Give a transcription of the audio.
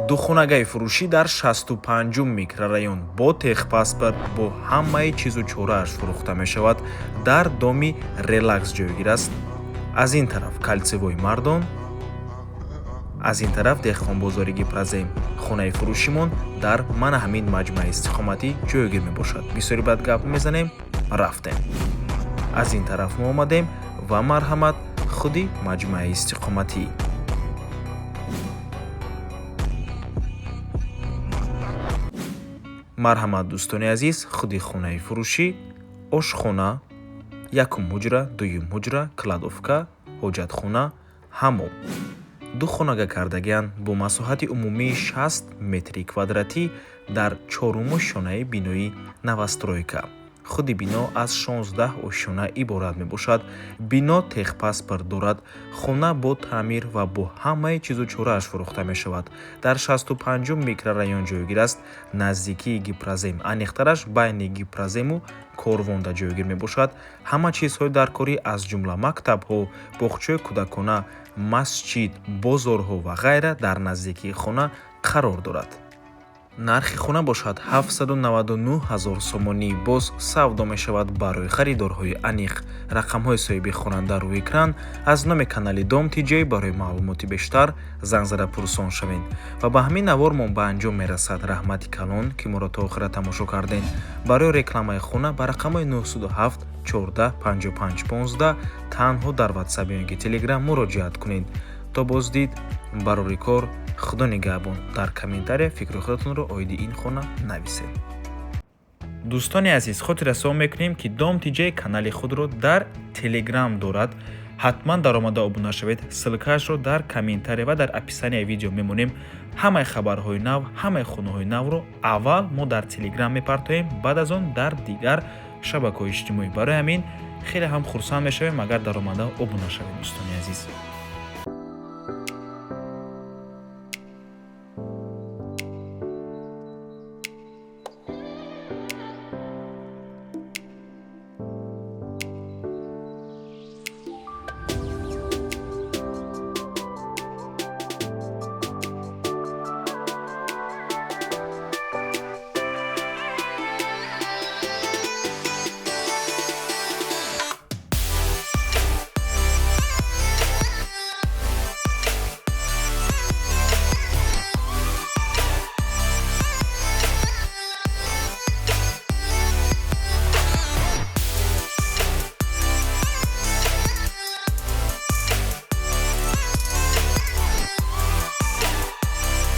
духонагаи фурӯшӣ дар 65-ум микрорайон бо техпаспорт бо ҳамаи чизу чорааш фурӯхта мешавад. Дар доми релакс ҷойгир аст. аз ин тараф калсевои мардон, аз ин тараф деҳқонбозори Гипразем. хонаи фурӯшимон дар мана ҳамин маҷмӯаи истиқоматӣ ҷойгир мебошад. бисёри бад гап мезанем, рафтем. аз ин тараф мо омадем ва марҳамат худи маҷмӯаи истиқоматӣ. марҳамат дӯстони азиз, худи хонаи фурӯшӣ, ошхона, якум ҳуҷра, дуюм ҳуҷра, кладовка, ҳоҷатхона, ҳаммом. ду хонага кардагианд бо масоҳати умумии 60 метри квадратӣ дар чоруму шонаи бинои новостройка. худи бино аз 16 ошшона иборат мебошад. бино техпаспорт дорад. хона бо таъмир ва бо ҳамаи чизу чорааш фурӯхта мешавад. дар 65-ум микрорайон ҷойгир аст. наздикии Гипразем, аниқтараш байни Гипразему Корвонда ҷойгир мебошад. ҳама чизҳои даркорӣ аз ҷумла мактабҳо, боғчаи кӯдакона, масҷид, бозорҳо ва ғайра дар наздикии хона қарор дорад. нархи хона бошад 799 000 сомонӣ. боз савдо мешавад барои харидорҳои аниқ. рақамҳои соҳиби хонанда рӯи экран. аз номи канали Dom TJ барои маълумоти бештар занг зада пурсон шавед. ва ба ҳамин навор мо ба анҷом мерасад. раҳмати калон ки моро то охира тамошо кардем. барои рекламаи хона ба рақамҳои 907 14 55 15 танҳо дар ватсап ё ки телеграм муроҷиат кунед. то боздид, барори кор, худо нигаҳбон. дар комментария фикри худатонро оиди ин хона нависед. дӯстони азиз, хотиррасон мекунем ки Dom TJ канали худро дар телеграм дорад. ҳатман даромада обуна шавед. ссилкаашро дар комментария ва дар описанияи видео мемонем. ҳамаи хабарҳои нав, ҳамаи хонаҳои навро аввал мо дар телеграм мепартоем, баъд аз он дар дигар шабакаҳои иҷтимоӣ. барои ҳамин хеле ҳам хурсанд мешавем агар даромада обуна шавед. дӯстони азиз.